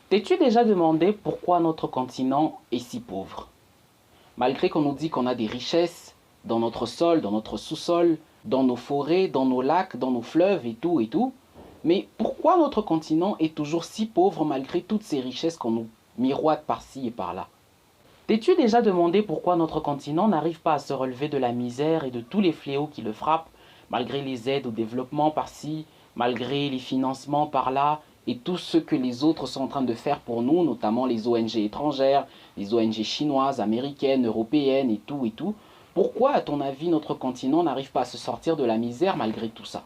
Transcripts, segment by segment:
T'es-tu déjà demandé pourquoi notre continent est si pauvre? Malgré qu'on nous dit qu'on a des richesses dans notre sol, dans notre sous-sol, dans nos forêts, dans nos lacs, dans nos fleuves et tout, mais pourquoi notre continent est toujours si pauvre malgré toutes ces richesses qu'on nous miroite par-ci et par-là? T'es-tu déjà demandé pourquoi notre continent n'arrive pas à se relever de la misère et de tous les fléaux qui le frappent, malgré les aides au développement par-ci, malgré les financements par-là, et tout ce que les autres sont en train de faire pour nous, notamment les ONG étrangères, les ONG chinoises, américaines, européennes et tout. Pourquoi, à ton avis, notre continent n'arrive pas à se sortir de la misère malgré tout ça?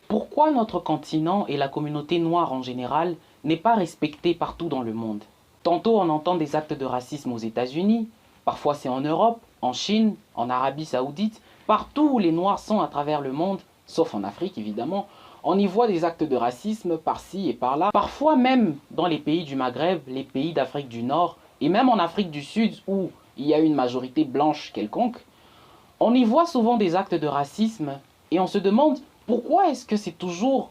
Pourquoi notre continent et la communauté noire en général n'est pas respectée partout dans le monde? Tantôt on entend des actes de racisme aux États-Unis, parfois c'est en Europe, en Chine, en Arabie Saoudite, partout où les Noirs sont à travers le monde, sauf en Afrique évidemment, on y voit des actes de racisme par-ci et par-là, parfois même dans les pays du Maghreb, les pays d'Afrique du Nord, et même en Afrique du Sud où il y a une majorité blanche quelconque, on y voit souvent des actes de racisme et on se demande pourquoi est-ce que c'est toujours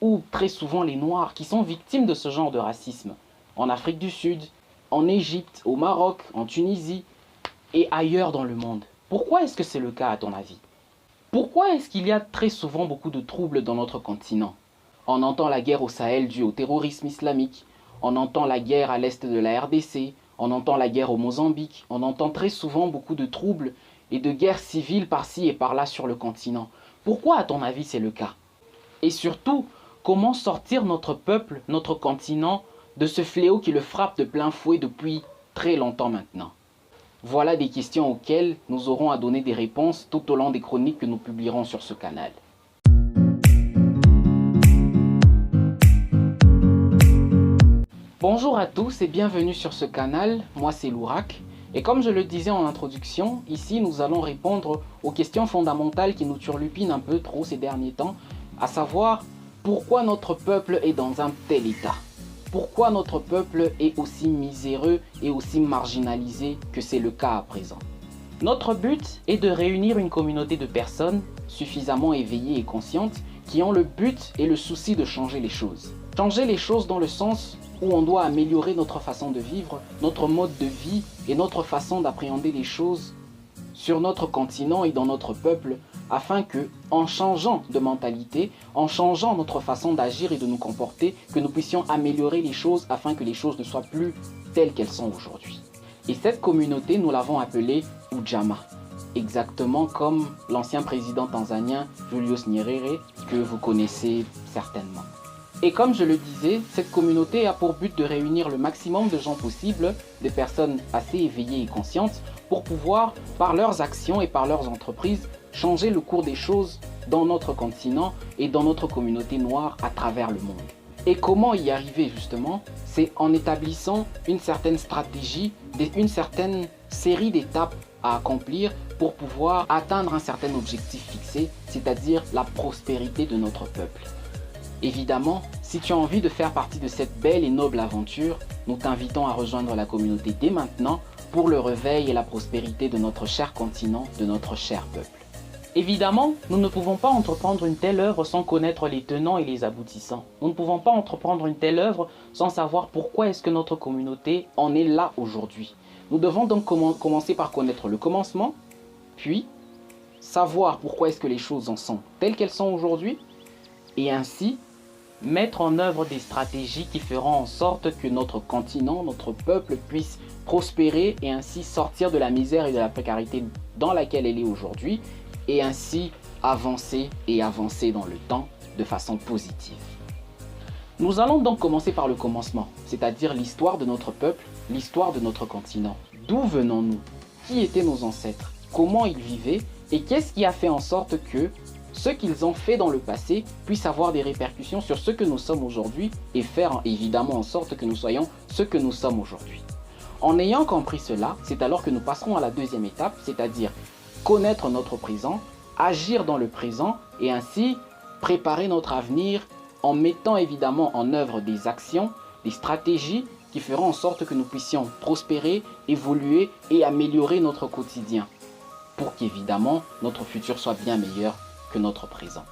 ou très souvent les Noirs qui sont victimes de ce genre de racisme en Afrique du Sud, en Égypte, au Maroc, en Tunisie et ailleurs dans le monde. Pourquoi est-ce que c'est le cas à ton avis? Pourquoi est-ce qu'il y a très souvent beaucoup de troubles dans notre continent? On entend la guerre au Sahel due au terrorisme islamique, on entend la guerre à l'est de la RDC, on entend la guerre au Mozambique, on entend très souvent beaucoup de troubles et de guerres civiles par-ci et par-là sur le continent. Pourquoi à ton avis c'est le cas? Et surtout, comment sortir notre peuple, notre continent, de ce fléau qui le frappe de plein fouet depuis très longtemps maintenant? Voilà des questions auxquelles nous aurons à donner des réponses tout au long des chroniques que nous publierons sur ce canal. Bonjour à tous et bienvenue sur ce canal, moi c'est Lourak. Et comme je le disais en introduction, ici nous allons répondre aux questions fondamentales qui nous turlupinent un peu trop ces derniers temps, à savoir pourquoi notre peuple est dans un tel état? Pourquoi notre peuple est aussi miséreux et aussi marginalisé que c'est le cas à présent? Notre but est de réunir une communauté de personnes suffisamment éveillées et conscientes qui ont le but et le souci de changer les choses. Changer les choses dans le sens où on doit améliorer notre façon de vivre, notre mode de vie et notre façon d'appréhender les choses sur notre continent et dans notre peuple, afin que, en changeant de mentalité, en changeant notre façon d'agir et de nous comporter, que nous puissions améliorer les choses afin que les choses ne soient plus telles qu'elles sont aujourd'hui. Et cette communauté, nous l'avons appelée Ujamaa, exactement comme l'ancien président tanzanien Julius Nyerere, que vous connaissez certainement. Et comme je le disais, cette communauté a pour but de réunir le maximum de gens possible, des personnes assez éveillées et conscientes, pour pouvoir, par leurs actions et par leurs entreprises, changer le cours des choses dans notre continent et dans notre communauté noire à travers le monde. Et comment y arriver justement? C'est en établissant une certaine stratégie, une certaine série d'étapes à accomplir pour pouvoir atteindre un certain objectif fixé, c'est-à-dire la prospérité de notre peuple. Évidemment, si tu as envie de faire partie de cette belle et noble aventure, nous t'invitons à rejoindre la communauté dès maintenant pour le réveil et la prospérité de notre cher continent, de notre cher peuple. Évidemment, nous ne pouvons pas entreprendre une telle œuvre sans connaître les tenants et les aboutissants. Nous ne pouvons pas entreprendre une telle œuvre sans savoir pourquoi est-ce que notre communauté en est là aujourd'hui. Nous devons donc commencer par connaître le commencement, puis savoir pourquoi est-ce que les choses en sont telles qu'elles sont aujourd'hui, et ainsi mettre en œuvre des stratégies qui feront en sorte que notre continent, notre peuple puisse prospérer et ainsi sortir de la misère et de la précarité dans laquelle elle est aujourd'hui et ainsi avancer et avancer dans le temps de façon positive. Nous allons donc commencer par le commencement, c'est-à-dire l'histoire de notre peuple, l'histoire de notre continent. D'où venons-nous? Qui étaient nos ancêtres? Comment ils vivaient? Et qu'est-ce qui a fait en sorte que ce qu'ils ont fait dans le passé puisse avoir des répercussions sur ce que nous sommes aujourd'hui et faire évidemment en sorte que nous soyons ce que nous sommes aujourd'hui. En ayant compris cela, c'est alors que nous passerons à la deuxième étape, c'est-à-dire connaître notre présent, agir dans le présent et ainsi préparer notre avenir en mettant évidemment en œuvre des actions, des stratégies qui feront en sorte que nous puissions prospérer, évoluer et améliorer notre quotidien pour qu'évidemment notre futur soit bien meilleur que notre présent.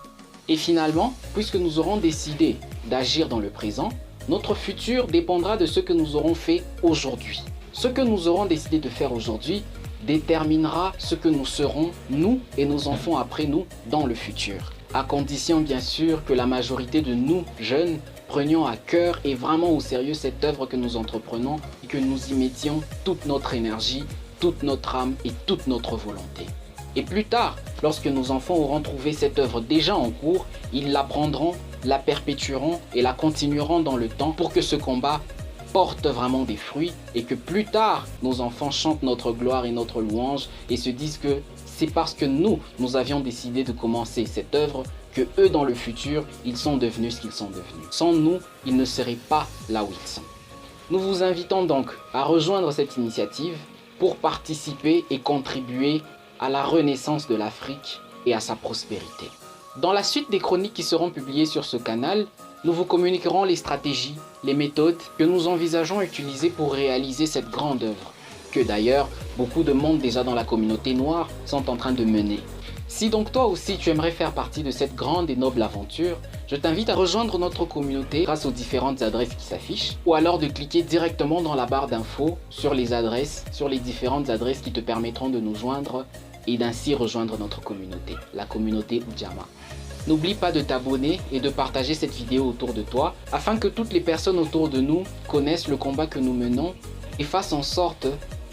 Et finalement, puisque nous aurons décidé d'agir dans le présent, Notre futur dépendra de ce que nous aurons fait aujourd'hui. Ce que nous aurons décidé de faire aujourd'hui déterminera ce que nous serons, nous et nos enfants après nous, dans le futur. À condition bien sûr que la majorité de nous, jeunes, prenions à cœur et vraiment au sérieux cette œuvre que nous entreprenons et que nous y mettions toute notre énergie, toute notre âme et toute notre volonté. Et plus tard, lorsque nos enfants auront trouvé cette œuvre déjà en cours, ils l'apprendront, la perpétueront et la continueront dans le temps pour que ce combat porte vraiment des fruits et que plus tard, nos enfants chantent notre gloire et notre louange et se disent que c'est parce que nous avions décidé de commencer cette œuvre que eux dans le futur, ils sont devenus ce qu'ils sont devenus. Sans nous, ils ne seraient pas là où ils sont. Nous vous invitons donc à rejoindre cette initiative pour participer et contribuer à la renaissance de l'Afrique et à sa prospérité. Dans la suite des chroniques qui seront publiées sur ce canal, nous vous communiquerons les stratégies, les méthodes que nous envisageons utiliser pour réaliser cette grande œuvre, que d'ailleurs beaucoup de monde déjà dans la communauté noire sont en train de mener. Si donc toi aussi tu aimerais faire partie de cette grande et noble aventure, je t'invite à rejoindre notre communauté grâce aux différentes adresses qui s'affichent ou alors de cliquer directement dans la barre d'infos sur les adresses, sur les différentes adresses qui te permettront de nous joindre et d'ainsi rejoindre notre communauté, la communauté Ujamaa. N'oublie pas de t'abonner et de partager cette vidéo autour de toi afin que toutes les personnes autour de nous connaissent le combat que nous menons et fassent en sorte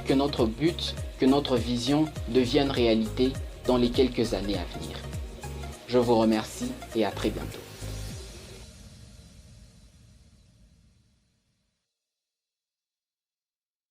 que notre but, que notre vision devienne réalité dans les quelques années à venir. Je vous remercie et à très bientôt.